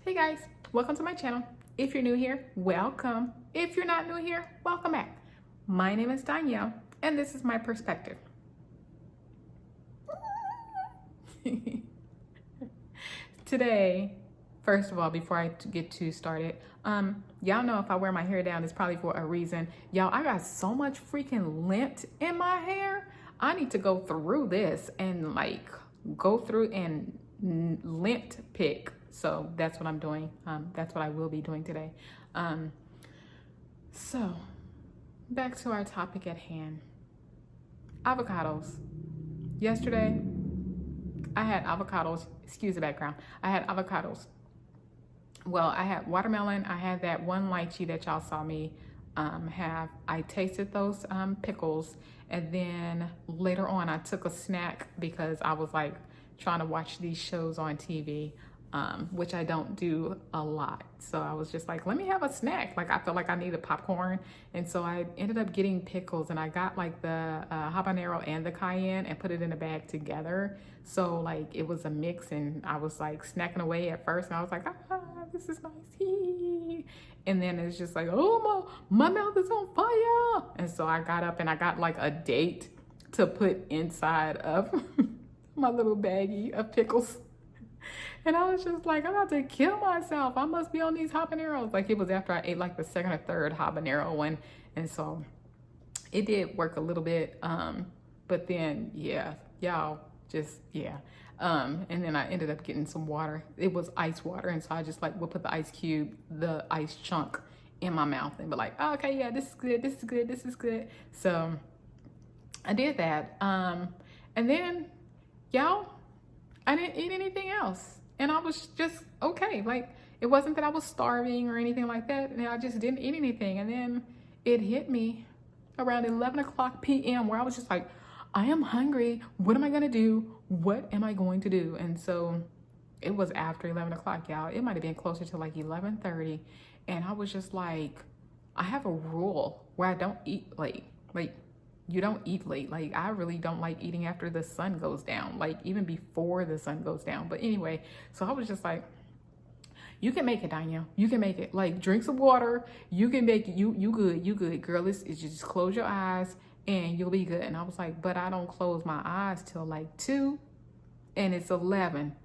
Hey guys, welcome to my channel. If you're new here, welcome. If you're not new here, welcome back. My name is Danielle, and this is my perspective. Today, first of all, before I get too started, y'all know if I wear my hair down, it's probably for a reason. Y'all, I got so much freaking lint in my hair. I need to go through this and go through and lint pick. So that's what I'm doing. That's what I will be doing today. So back to our topic at hand. Avocados. Yesterday, I had avocados. Excuse the background. I had avocados. Well, I had watermelon. I had that one lychee that y'all saw me have. I tasted those pickles, and then later on I took a snack because I was like trying to watch these shows on TV, which I don't do a lot. So I was just like, let me have a snack. Like I felt like I needed popcorn, and so I ended up getting pickles, and I got like the habanero and the cayenne and put it in a bag together. So like it was a mix, and I was like snacking away at first, and I was like, this is nice. And then it's just like, oh, my mouth is on fire. And so I got up and I got like a date to put inside of my little baggie of pickles. And I was just like, I'm about to kill myself. I must be on these habaneros. Like it was after I ate like the second or third habanero one. And so it did work a little bit. But then, yeah, y'all just, yeah. And then I ended up getting some water. It was ice water. And so I just would put the ice cube, the ice chunk in my mouth and be like, oh, okay, yeah, this is good. This is good. This is good. So I did that. And then y'all, I didn't eat anything else. And I was just okay. Like it wasn't that I was starving or anything like that. And I just didn't eat anything. And then it hit me around 11 o'clock p.m. where I was just like, I am hungry. What am I going to do? What am I going to do? And so it was after 11 o'clock, y'all. It might have been closer to like 11:30. And I was just like, I have a rule where I don't eat late. Like you don't eat late. Like I really don't like eating after the sun goes down, like even before the sun goes down. But anyway, so I was just like, you can make it, Danielle. You can make it. Like drink some water. You can make it. You good. Girl, it's just close your eyes and you'll be good. And I was like, but I don't close my eyes till like 2 and it's 11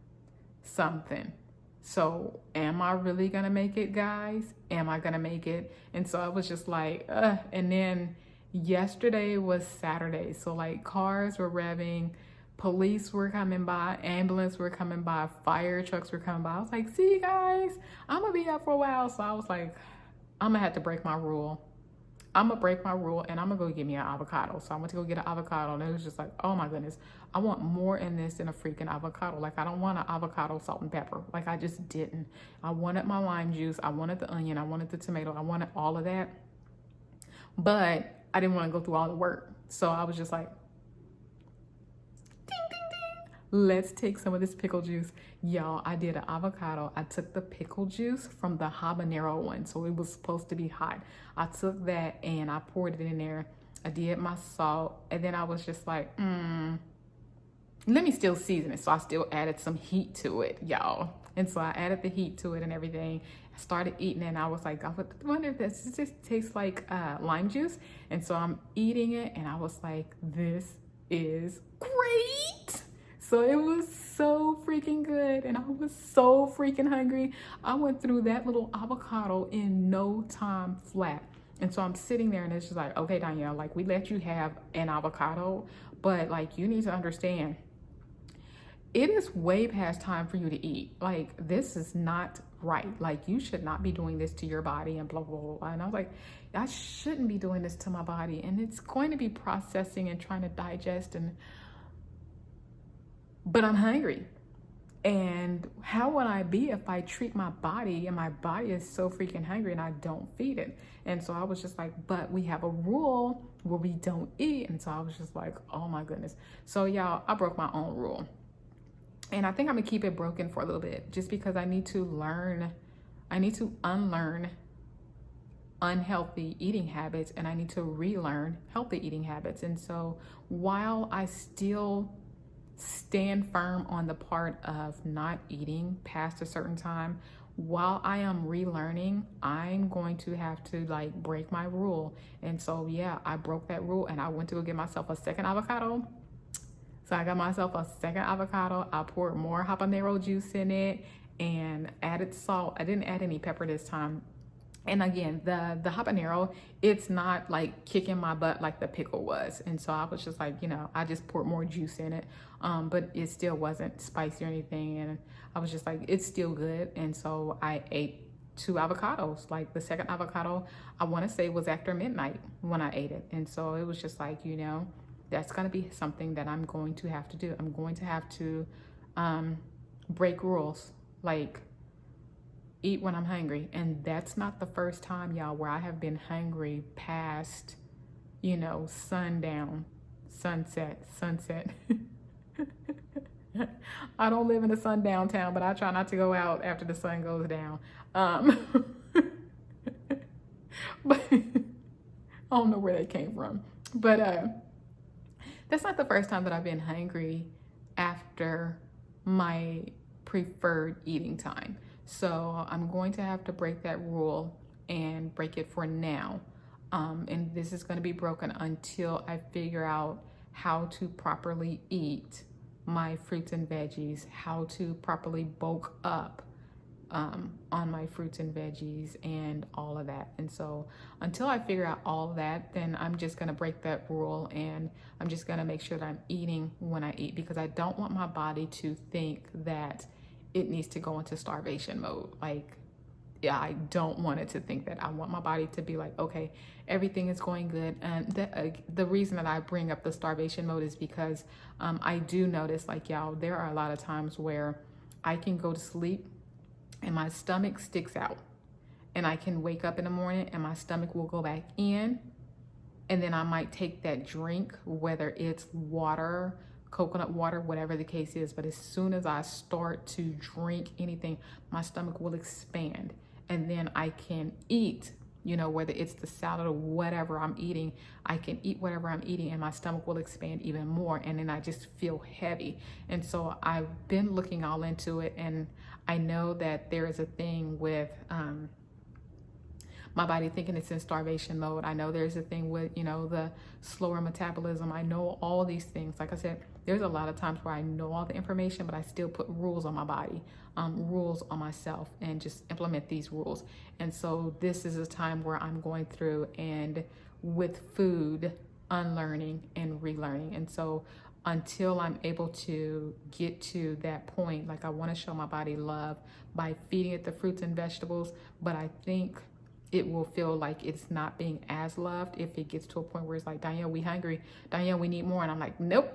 something. So am I really gonna make it, guys? Am I gonna make it? And so I was just like, and then yesterday was Saturday. So like cars were revving, police were coming by, ambulance were coming by, fire trucks were coming by. I was like, see guys, I'm gonna be up for a while. So I was like, I'm gonna have to break my rule. I'm gonna break my rule and I'm gonna go get me an avocado. So I went to go get an avocado and it was just like, oh my goodness, I want more in this than a freaking avocado. Like I don't want an avocado, salt and pepper. Like I just didn't. I wanted my lime juice. I wanted the onion. I wanted the tomato. I wanted all of that. But I didn't want to go through all the work. So I was just like, ding, ding, ding. Let's take some of this pickle juice. Y'all, I did an avocado. I took the pickle juice from the habanero one. So it was supposed to be hot. I took that and I poured it in there. I did my salt. And then I was just like, let me still season it. So I still added some heat to it, y'all. And so I added the heat to it and everything. I started eating it and I was like, I wonder if this just tastes like lime juice. And so I'm eating it and I was like, this is great. So it was so freaking good and I was so freaking hungry. I went through that little avocado in no time flat. And so I'm sitting there and it's just like, okay, Danielle, like we let you have an avocado, but like you need to understand, it is way past time for you to eat. Like this is not right. Like you should not be doing this to your body and blah, blah, blah, blah. And I was like, I shouldn't be doing this to my body. And it's going to be processing and trying to digest but I'm hungry. And how would I be if I treat my body and my body is so freaking hungry and I don't feed it? And so I was just like, but we have a rule where we don't eat. And so I was just like, oh my goodness. So y'all, I broke my own rule. And I think I'm gonna keep it broken for a little bit just because I need to unlearn unhealthy eating habits and I need to relearn healthy eating habits. And so while I still stand firm on the part of not eating past a certain time. While I am relearning, I'm going to have to like break my rule. And so, yeah, I broke that rule and I went to go get myself a second avocado. So I got myself a second avocado. I poured more habanero juice in it and added salt. I didn't add any pepper this time. And again, the habanero, it's not like kicking my butt like the pickle was. And so I was just like, I just poured more juice in it. But it still wasn't spicy or anything. And I was just like, it's still good. And so I ate 2 avocados. Like the second avocado, I want to say was after midnight when I ate it. And so it was just like, that's going to be something that I'm going to have to do. I'm going to have to break rules. Like, eat when I'm hungry. And that's not the first time, y'all, where I have been hungry past, sundown, sunset. I don't live in a sundown town, but I try not to go out after the sun goes down. But I don't know where that came from. But that's not the first time that I've been hungry after my preferred eating time. So I'm going to have to break that rule and break it for now. And this is going to be broken until I figure out how to properly eat my fruits and veggies, how to properly bulk up on my fruits and veggies and all of that. And so until I figure out all of that, then I'm just going to break that rule and I'm just going to make sure that I'm eating when I eat, because I don't want my body to think that it needs to go into starvation mode. Like, yeah, I don't want it to think that. I want my body to be like, okay, everything is going good. And the reason that I bring up the starvation mode is because I do notice, like, y'all, there are a lot of times where I can go to sleep and my stomach sticks out. And I can wake up in the morning and my stomach will go back in. And then I might take that drink, whether it's water, coconut water, whatever the case is. But as soon as I start to drink anything, my stomach will expand. And then I can eat, whether it's the salad or whatever I'm eating, I can eat whatever I'm eating and my stomach will expand even more. And then I just feel heavy. And so I've been looking all into it. And I know that there is a thing with my body thinking it's in starvation mode. I know there's a thing with, the slower metabolism. I know all these things. Like I said, there's a lot of times where I know all the information, but I still put rules on my body, rules on myself, and just implement these rules. And so this is a time where I'm going through and with food, unlearning and relearning. And so until I'm able to get to that point, like I want to show my body love by feeding it the fruits and vegetables, but I think it will feel like it's not being as loved if it gets to a point where it's like, Danielle, we hungry. Danielle, we need more. And I'm like, nope,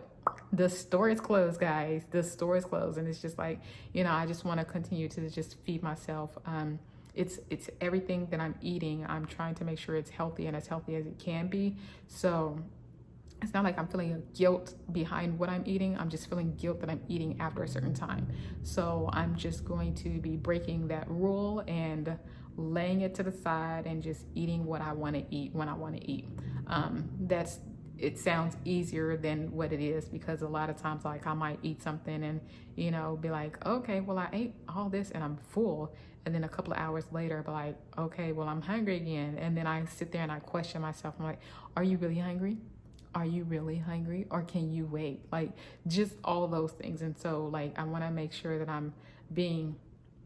the store is closed, guys. The store is closed. And it's just like, I just want to continue to just feed myself. It's everything that I'm eating. I'm trying to make sure it's healthy and as healthy as it can be. So it's not like I'm feeling a guilt behind what I'm eating. I'm just feeling guilt that I'm eating after a certain time. So I'm just going to be breaking that rule and laying it to the side and just eating what I want to eat when I want to eat. It sounds easier than what it is, because a lot of times, like, I might eat something and, be like, okay, well, I ate all this and I'm full. And then a couple of hours later, be like, okay, well, I'm hungry again. And then I sit there and I question myself. I'm like, are you really hungry? Are you really hungry, or can you wait? Like, just all those things. And so, like, I want to make sure that I'm being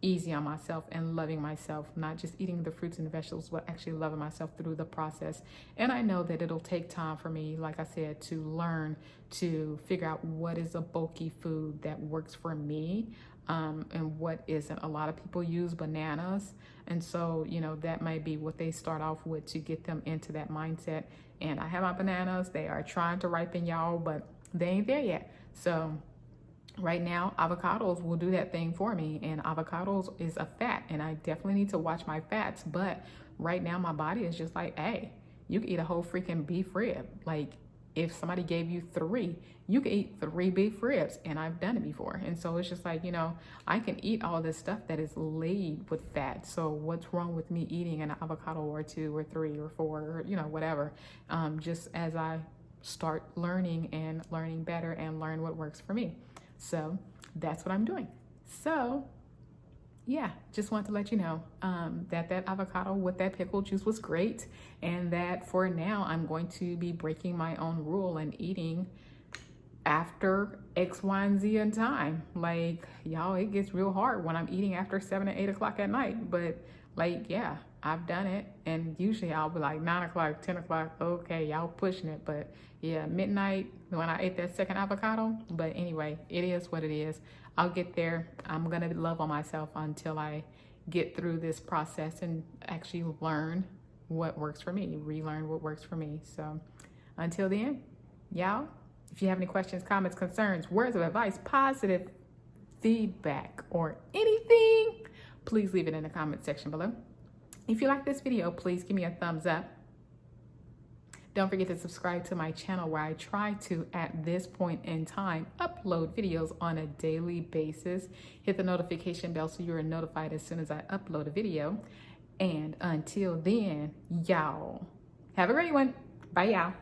easy on myself and loving myself, not just eating the fruits and vegetables, but actually loving myself through the process. And I know that it'll take time for me, like I said, to learn to figure out what is a bulky food that works for me, and what isn't. A lot of people use bananas. And so, that might be what they start off with to get them into that mindset. And I have my bananas. They are trying to ripen, y'all, but they ain't there yet. So right now, avocados will do that thing for me. And avocados is a fat, and I definitely need to watch my fats. But right now, my body is just like, hey, you can eat a whole freaking beef rib. Like, if somebody gave you 3, you can eat 3 beef ribs, and I've done it before. And so it's just like, I can eat all this stuff that is laid with fat. So what's wrong with me eating an avocado or 2 or 3 or 4 or, whatever, just as I start learning and learning better and learn what works for me. So that's what I'm doing. So yeah, just want to let you know that avocado with that pickle juice was great, and that for now I'm going to be breaking my own rule and eating after X, Y, and Z in time. Like, y'all, it gets real hard when I'm eating after 7 or 8 o'clock at night. But like, yeah, I've done it. And usually I'll be like 9 o'clock, 10 o'clock. Okay, y'all pushing it. But yeah, midnight when I ate that second avocado. But anyway, it is what it is. I'll get there. I'm going to love on myself until I get through this process and actually learn what works for me, relearn what works for me. So until then, y'all, if you have any questions, comments, concerns, words of advice, positive feedback, or anything, please leave it in the comment section below. If you like this video, please give me a thumbs up. Don't forget to subscribe to my channel, where I try to, at this point in time, upload videos on a daily basis. Hit the notification bell so you're notified as soon as I upload a video. And until then, y'all, have a great one. Bye, y'all.